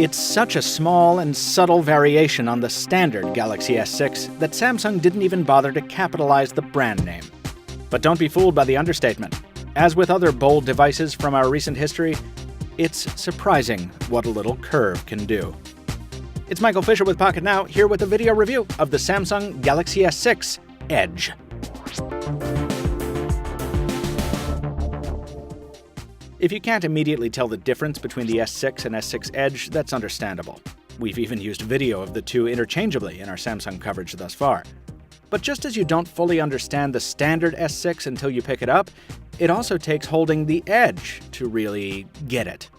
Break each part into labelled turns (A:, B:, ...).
A: It's such a small and subtle variation on the standard Galaxy S6 that Samsung didn't even bother to capitalize the brand name. But don't be fooled by the understatement. As with other bold devices from our recent history, it's surprising what a little curve can do. It's Michael Fisher with Pocket Now, here with a video review of the Samsung Galaxy S6 Edge. If you can't immediately tell the difference between the S6 and S6 Edge, that's understandable. We've even used video of the two interchangeably in our Samsung coverage thus far. But just as you don't fully understand the standard S6 until you pick it up, it also takes holding the Edge to really get it.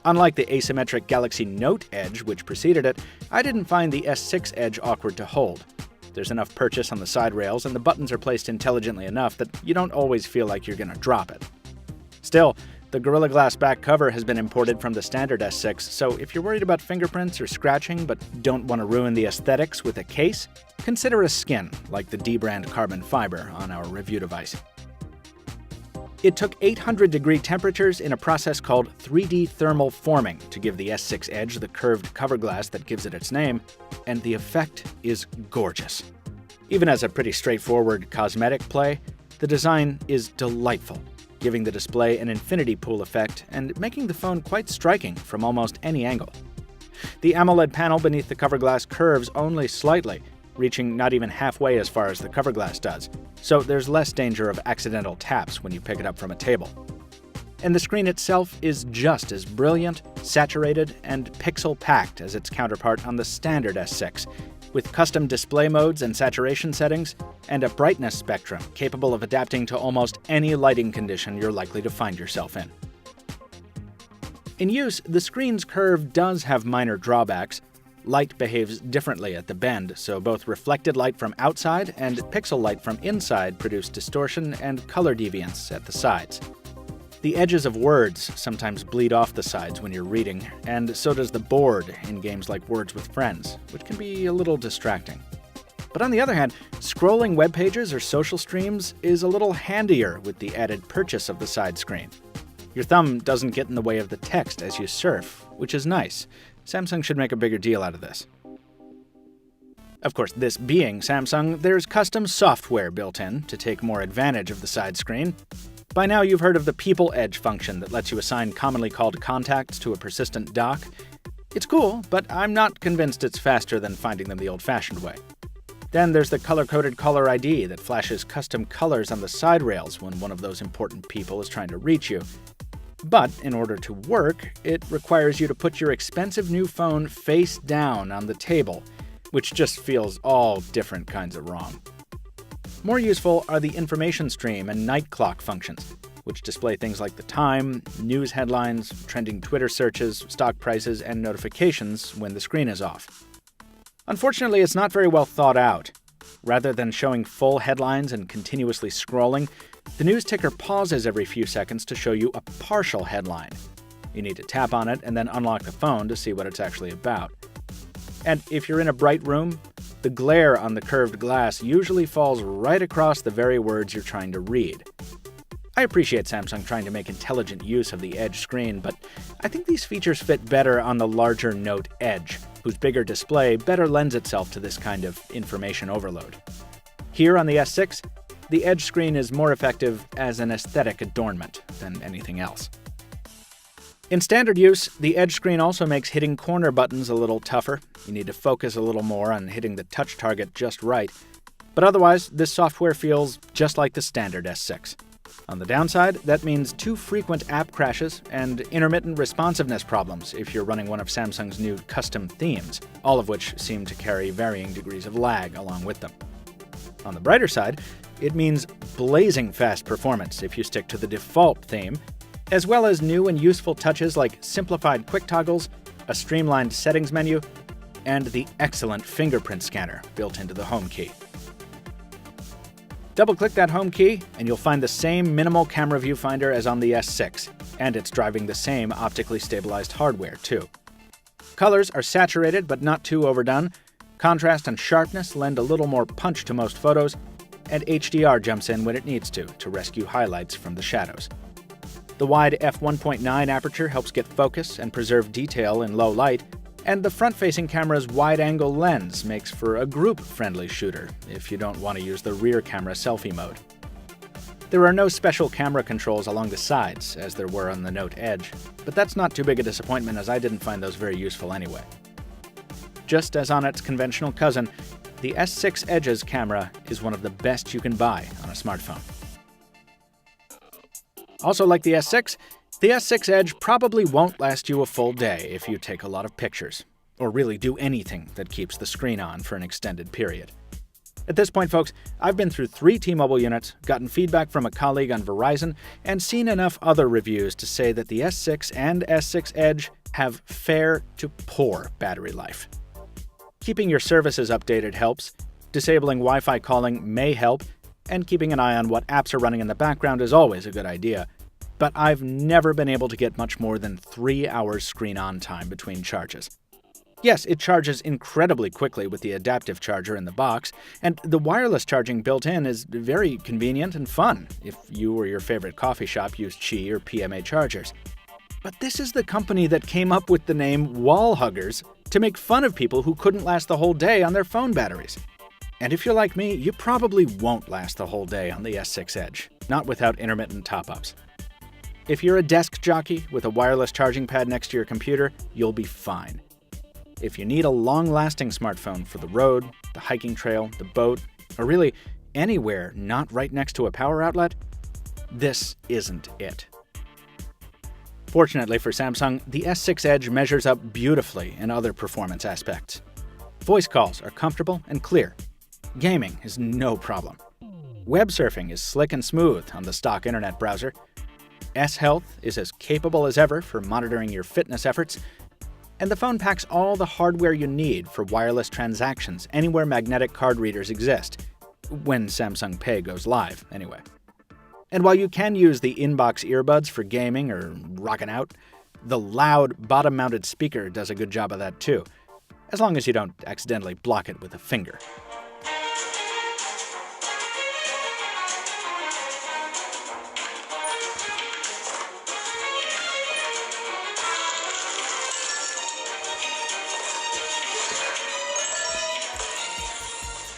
A: Unlike the asymmetric Galaxy Note Edge, which preceded it, I didn't find the S6 Edge awkward to hold. There's enough purchase on the side rails, and the buttons are placed intelligently enough that you don't always feel like you're gonna drop it. Still, the Gorilla Glass back cover has been imported from the standard S6, so if you're worried about fingerprints or scratching but don't want to ruin the aesthetics with a case, consider a skin, like the D-brand carbon fiber on our review device. It took 800-degree temperatures in a process called 3D thermal forming to give the S6 Edge the curved cover glass that gives it its name, and the effect is gorgeous. Even as a pretty straightforward cosmetic play, the design is delightful, giving the display an infinity pool effect and making the phone quite striking from almost any angle. The AMOLED panel beneath the cover glass curves only slightly, reaching not even halfway as far as the cover glass does, so there's less danger of accidental taps when you pick it up from a table. And the screen itself is just as brilliant, saturated, and pixel-packed as its counterpart on the standard S6, with custom display modes and saturation settings, and a brightness spectrum capable of adapting to almost any lighting condition you're likely to find yourself in. In use, the screen's curve does have minor drawbacks. Light behaves differently at the bend, so both reflected light from outside and pixel light from inside produce distortion and color deviance at the sides. The edges of words sometimes bleed off the sides when you're reading, and so does the board in games like Words with Friends, which can be a little distracting. But on the other hand, scrolling web pages or social streams is a little handier with the added purchase of the side screen. Your thumb doesn't get in the way of the text as you surf, which is nice. Samsung should make a bigger deal out of this. Of course, this being Samsung, there's custom software built in to take more advantage of the side screen. By now you've heard of the People Edge function that lets you assign commonly called contacts to a persistent dock. It's cool, but I'm not convinced it's faster than finding them the old-fashioned way. Then there's the color-coded caller ID that flashes custom colors on the side rails when one of those important people is trying to reach you. But in order to work, it requires you to put your expensive new phone face down on the table, which just feels all different kinds of wrong. More useful are the information stream and night clock functions, which display things like the time, news headlines, trending Twitter searches, stock prices, and notifications when the screen is off. Unfortunately, it's not very well thought out. Rather than showing full headlines and continuously scrolling, the news ticker pauses every few seconds to show you a partial headline. You need to tap on it and then unlock the phone to see what it's actually about. And if you're in a bright room, the glare on the curved glass usually falls right across the very words you're trying to read. I appreciate Samsung trying to make intelligent use of the Edge screen, but I think these features fit better on the larger Note Edge, whose bigger display better lends itself to this kind of information overload. Here on the S6, the Edge screen is more effective as an aesthetic adornment than anything else. In standard use, the Edge screen also makes hitting corner buttons a little tougher. You need to focus a little more on hitting the touch target just right. But otherwise, this software feels just like the standard S6. On the downside, that means too frequent app crashes and intermittent responsiveness problems if you're running one of Samsung's new custom themes, all of which seem to carry varying degrees of lag along with them. On the brighter side, it means blazing fast performance if you stick to the default theme, as well as new and useful touches like simplified quick toggles, a streamlined settings menu, and the excellent fingerprint scanner built into the home key. Double-click that home key, and you'll find the same minimal camera viewfinder as on the S6, and it's driving the same optically stabilized hardware, too. Colors are saturated but not too overdone, contrast and sharpness lend a little more punch to most photos, and HDR jumps in when it needs to rescue highlights from the shadows. The wide f1.9 aperture helps get focus and preserve detail in low light, and the front-facing camera's wide-angle lens makes for a group-friendly shooter if you don't want to use the rear camera selfie mode. There are no special camera controls along the sides, as there were on the Note Edge, but that's not too big a disappointment as I didn't find those very useful anyway. Just as on its conventional cousin, the S6 Edge's camera is one of the best you can buy on a smartphone. Also like the S6 Edge probably won't last you a full day if you take a lot of pictures, or really do anything that keeps the screen on for an extended period. At this point, folks, I've been through 3 T-Mobile units, gotten feedback from a colleague on Verizon, and seen enough other reviews to say that the S6 and S6 Edge have fair to poor battery life. Keeping your services updated helps, disabling Wi-Fi calling may help, and keeping an eye on what apps are running in the background is always a good idea. But I've never been able to get much more than 3 hours screen-on time between charges. Yes, it charges incredibly quickly with the adaptive charger in the box, and the wireless charging built in is very convenient and fun if you or your favorite coffee shop use Qi or PMA chargers. But this is the company that came up with the name wall huggers to make fun of people who couldn't last the whole day on their phone batteries. And if you're like me, you probably won't last the whole day on the S6 Edge, not without intermittent top-ups. If you're a desk jockey with a wireless charging pad next to your computer, you'll be fine. If you need a long-lasting smartphone for the road, the hiking trail, the boat, or really anywhere not right next to a power outlet, this isn't it. Fortunately for Samsung, the S6 Edge measures up beautifully in other performance aspects. Voice calls are comfortable and clear. Gaming is no problem. Web surfing is slick and smooth on the stock internet browser. S-Health is as capable as ever for monitoring your fitness efforts, and the phone packs all the hardware you need for wireless transactions anywhere magnetic card readers exist, when Samsung Pay goes live, anyway. And while you can use the inbox earbuds for gaming or rocking out, the loud, bottom-mounted speaker does a good job of that too, as long as you don't accidentally block it with a finger.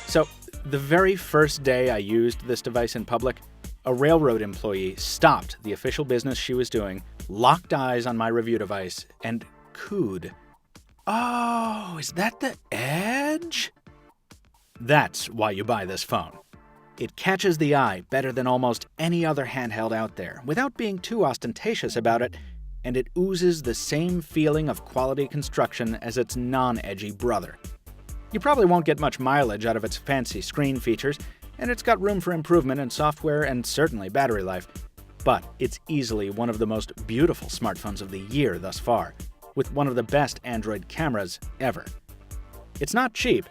A: So, the very first day I used this device in public, a railroad employee stopped the official business she was doing, locked eyes on my review device, and cooed. "Oh, is that the Edge?" That's why you buy this phone. It catches the eye better than almost any other handheld out there, without being too ostentatious about it, and it oozes the same feeling of quality construction as its non-edgy brother. You probably won't get much mileage out of its fancy screen features, and it's got room for improvement in software and certainly battery life. But it's easily one of the most beautiful smartphones of the year thus far, with one of the best Android cameras ever. It's not cheap,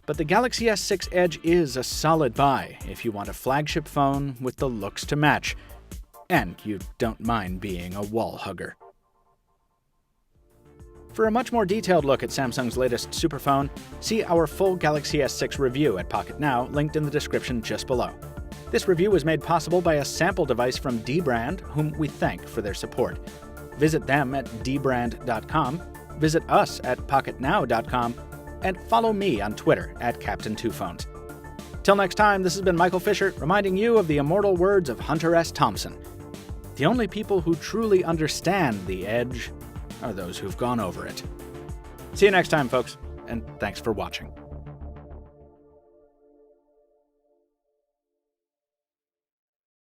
A: but the Galaxy S6 Edge is a solid buy if you want a flagship phone with the looks to match, and you don't mind being a wall hugger. For a much more detailed look at Samsung's latest superphone, see our full Galaxy S6 review at Pocket Now, linked in the description just below. This review was made possible by a sample device from dbrand, whom we thank for their support. Visit them at dbrand.com, visit us at pocketnow.com, and follow me on Twitter at Captain2Phones. Till next time, this has been Michael Fisher, reminding you of the immortal words of Hunter S. Thompson. The only people who truly understand the Edge are those who've gone over it. See you next time, folks, and thanks for watching.